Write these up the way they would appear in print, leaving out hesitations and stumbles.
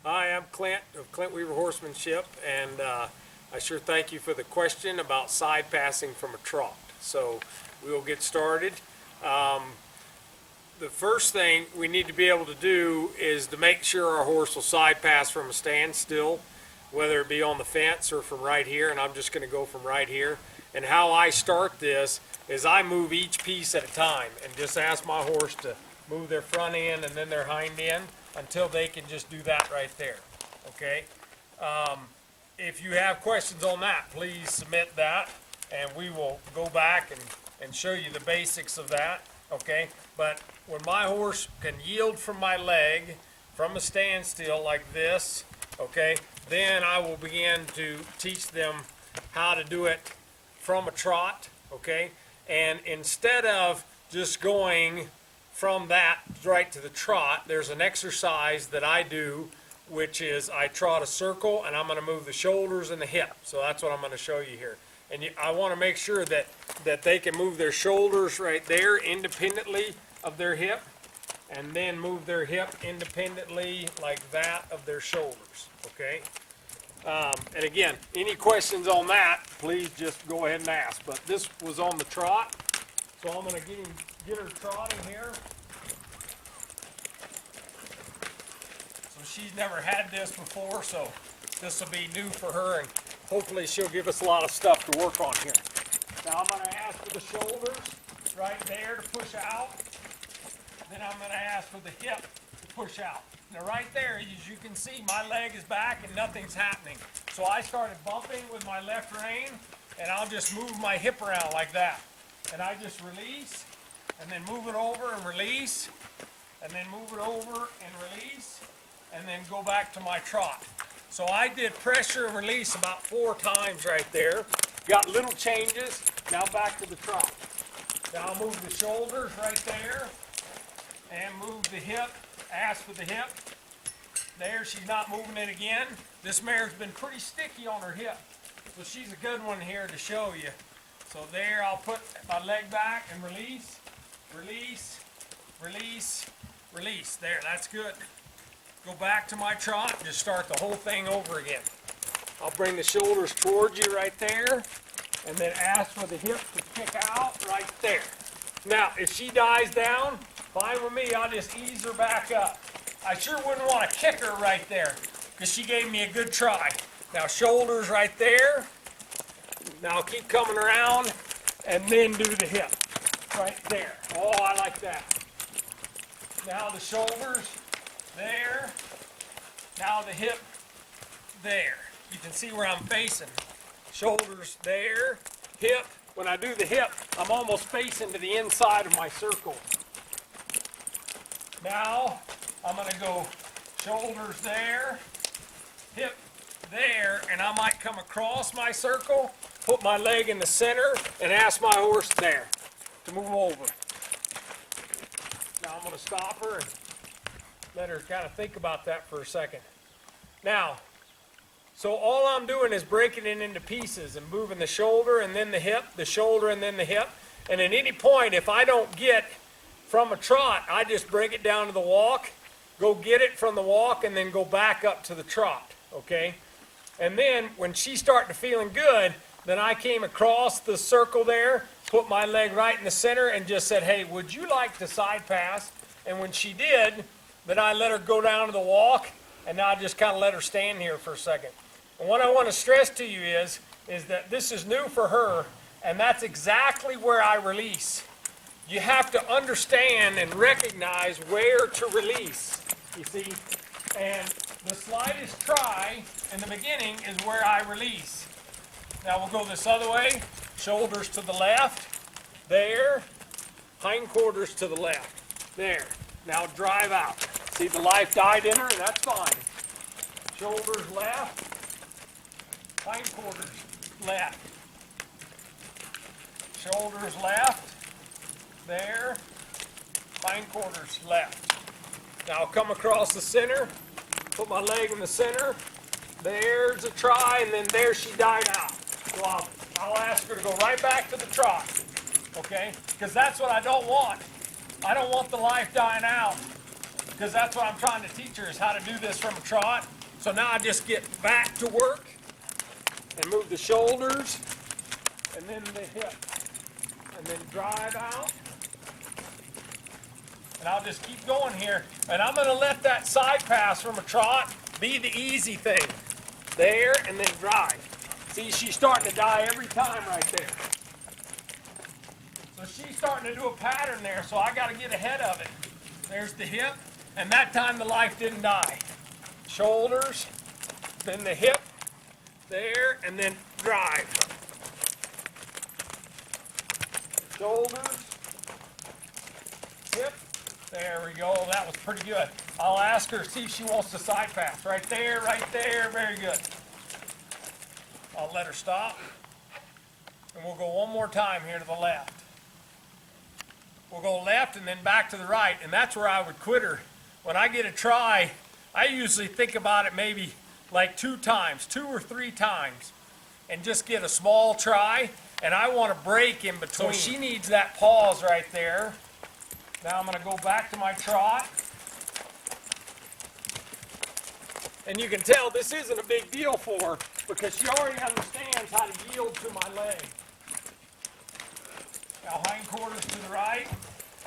Hi, I'm Clint of Clint Weaver Horsemanship, and I sure thank you for the question about side passing from a trot. So we will get started. Um, the first thing we need to be able to do is to make sure our horse will side pass from a standstill, whether it be on the fence or from right here, and I'm just going to go from right here. And how I start this is I move each piece at a time and just ask my horse to move their front end and then their hind end until they can just do that right there, okay? If you have questions on that, please submit that, and we will go back and show you the basics of that, okay? But when my horse can yield from my leg, from a standstill like this, okay, then I will begin to teach them how to do it from a trot, okay? And instead of just going from that right to the trot, there's an exercise that I do, which is I trot a circle and I'm going to move the shoulders and the hip. So that's what I'm going to show you here. And I want to make sure that they can move their shoulders right there independently of their hip, and then move their hip independently like that of their shoulders, okay? And again, any questions on that, please just go ahead and ask. But this was on the trot, so I'm going to get her trotting here. So she's never had this before, so this will be new for her, and hopefully she'll give us a lot of stuff to work on here. Now I'm going to ask for the shoulders right there to push out. Then I'm going to ask for the hip to push out. Now right there, as you can see, my leg is back and nothing's happening. So I started bumping with my left rein, and I'll just move my hip around like that. And I just release, and then move it over and release, and then move it over and release, and then go back to my trot. So I did pressure and release about 4 times right there. Got little changes. Now back to the trot. Now I'll move the shoulders right there, and move the hip, ask for the hip. There, she's not moving it again. This mare's been pretty sticky on her hip, so she's a good one here to show you. So there, I'll put my leg back and release, release, release, release. There, that's good. Go back to my trot, just start the whole thing over again. I'll bring the shoulders towards you right there, and then ask for the hip to kick out right there. Now, if she dies down, fine with me, I'll just ease her back up. I sure wouldn't want to kick her right there, because she gave me a good try. Now, shoulders right there. Now I'll keep coming around, and then do the hip right there. Oh, I like that. Now the shoulders there. Now the hip there. You can see where I'm facing. Shoulders there, hip. When I do the hip, I'm almost facing to the inside of my circle. Now I'm going to go shoulders there, hip there, and I might come across my circle, put my leg in the center, and ask my horse there to move over. Now I'm going to stop her and let her kind of think about that for a second. Now, so all I'm doing is breaking it into pieces and moving the shoulder and then the hip, the shoulder and then the hip. And at any point, if I don't get from a trot, I just break it down to the walk, go get it from the walk, and then go back up to the trot, okay? And then when she's starting to feeling good, then I came across the circle there, put my leg right in the center, and just said, hey, would you like to side pass? And when she did, then I let her go down to the walk, and now I just kind of let her stand here for a second. And what I want to stress to you is that this is new for her, and that's exactly where I release. You have to understand and recognize where to release, you see. And the slightest try in the beginning is where I release. Now we'll go this other way. Shoulders to the left. There. Hindquarters to the left. There. Now drive out. See, the life died in her, and that's fine. Shoulders left. Hindquarters left. Shoulders left. There. Hindquarters left. Now I'll come across the center. Put my leg in the center. There's a try, and then there she died out. So I'll ask her to go right back to the trot, okay? Because that's what I don't want. I don't want the life dying out. because that's what I'm trying to teach her, is how to do this from a trot. So now I just get back to work and move the shoulders and then the hip and then drive out. And I'll just keep going here. And I'm going to let that side pass from a trot be the easy thing. There and then drive. See, she's starting to die every time right there. So she's starting to do a pattern there, so I got to get ahead of it. There's the hip, and that time the life didn't die. Shoulders, then the hip, there, and then drive. Shoulders, hip, there we go, that was pretty good. I'll ask her, see if she wants to side pass. Right there, very good. I'll let her stop, and we'll go one more time here to the left. We'll go left and then back to the right, and that's where I would quit her. When I get a try, I usually think about it maybe like 2 or 3 times, and just get a small try, and I want to break in between. So she needs that pause right there. Now I'm going to go back to my trot. And you can tell this isn't a big deal for her because she already understands how to yield to my leg. Now hindquarters to the right.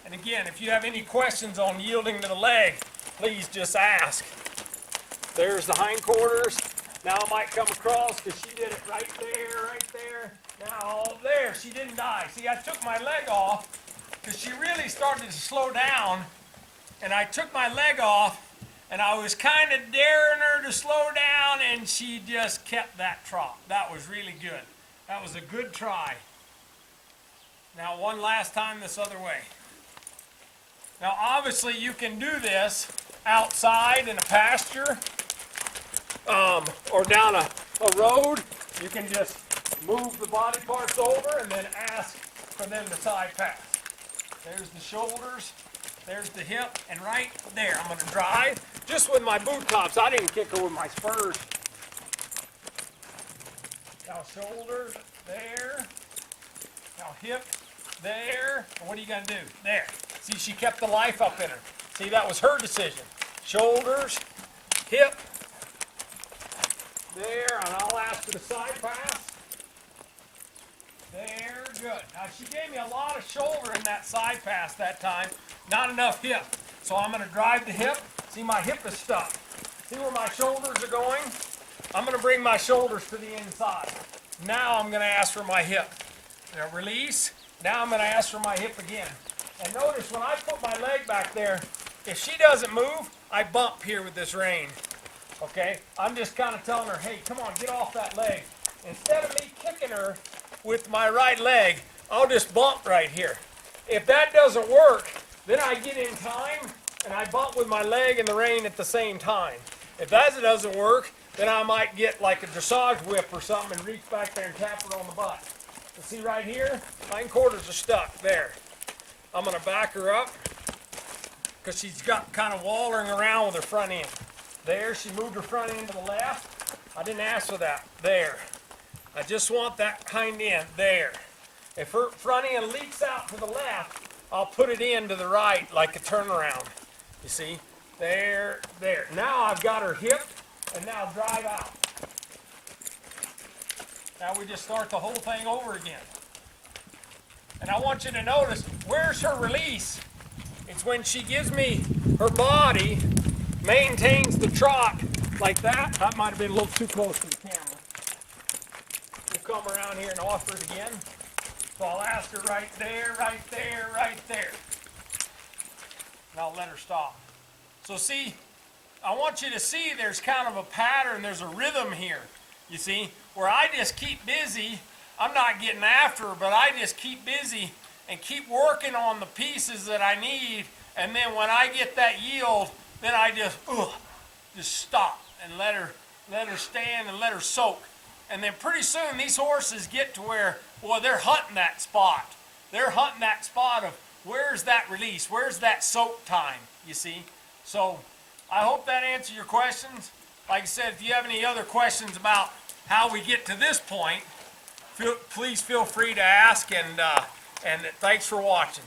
And again, if you have any questions on yielding to the leg, please just ask. There's the hindquarters. Now I might come across because she did it right there. Now there, she didn't die. See, I took my leg off because she really started to slow down, and I took my leg off, and I was kind of daring her to slow down, and she just kept that trot. That was really good. That was a good try. Now one last time this other way. Now obviously you can do this outside in a pasture or down a road. You can just move the body parts over and then ask for them to side pass. There's the shoulders, there's the hip, and right there I'm going to drive just with my boot tops. I didn't kick her with my spurs. Now shoulders, there. Now hip, there. And what are you going to do? There. See, she kept the life up in her. See, that was her decision. Shoulders, hip, there, and I'll ask for the side pass. There, good. Now she gave me a lot of shoulder in that side pass that time, not enough hip. So I'm going to drive the hip. See, my hip is stuck. See where my shoulders are going? I'm going to bring my shoulders to the inside. Now I'm going to ask for my hip. Now release. Now I'm going to ask for my hip again. And notice when I put my leg back there, if she doesn't move, I bump here with this rein. Okay? I'm just kind of telling her, hey, come on, get off that leg. Instead of me kicking her with my right leg, I'll just bump right here. If that doesn't work, then I get in time and I bump with my leg and the rein at the same time. If that doesn't work, then I might get like a dressage whip or something and reach back there and tap her on the butt. You see right here, hindquarters are stuck there. I'm going to back her up because she's got kind of wallering around with her front end. There, she moved her front end to the left. I didn't ask for that. There. I just want that hind end. There. If her front end leaks out to the left, I'll put it in to the right like a turnaround. You see? There, there. Now I've got her hip, and now drive out. Now we just start the whole thing over again. And I want you to notice, where's her release? It's when she gives me her body, maintains the trot like that. That might have been a little too close to the camera. We'll come around here and offer it again. So I'll ask her right there, right there, right there. And I'll let her stop. So see, I want you to see there's kind of a pattern, there's a rhythm here. You see, where I just keep busy. I'm not getting after her, but I just keep busy and keep working on the pieces that I need. And then when I get that yield, then I just stop and let her stand and let her soak. And then pretty soon these horses get to where, boy, they're hunting that spot. They're hunting that spot of where's that release, where's that soak time, you see. So I hope that answered your questions. Like I said, if you have any other questions about how we get to this point, please feel free to ask, and thanks for watching.